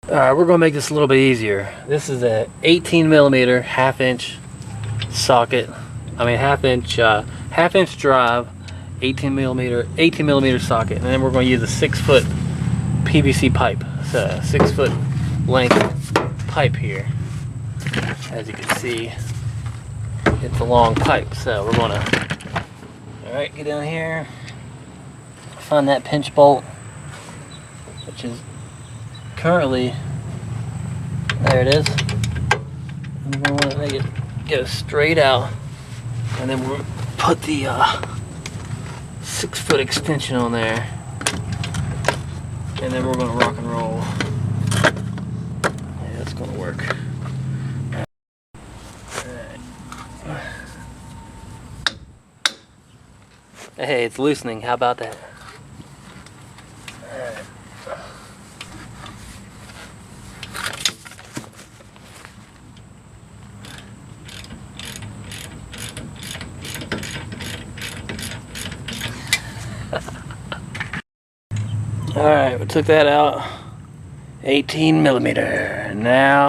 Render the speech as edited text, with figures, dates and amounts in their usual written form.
Alright, we're going to make this a little bit easier. This is a 18 millimeter half-inch socket. I mean half-inch drive, 18 millimeter socket, and then we're going to use a 6-foot PVC pipe. It's a 6-foot length pipe here. As you can see, it's a long pipe. So we're going to, alright, get down here, find that pinch bolt, which is currently, there it is. And we're going to make it go straight out, and then we'll put the 6-foot extension on there, and then we're going to rock and roll. Yeah, that's going to work. Alright. Hey, it's loosening. How about that? Alright. Alright, we took that out. 18 millimeter. Now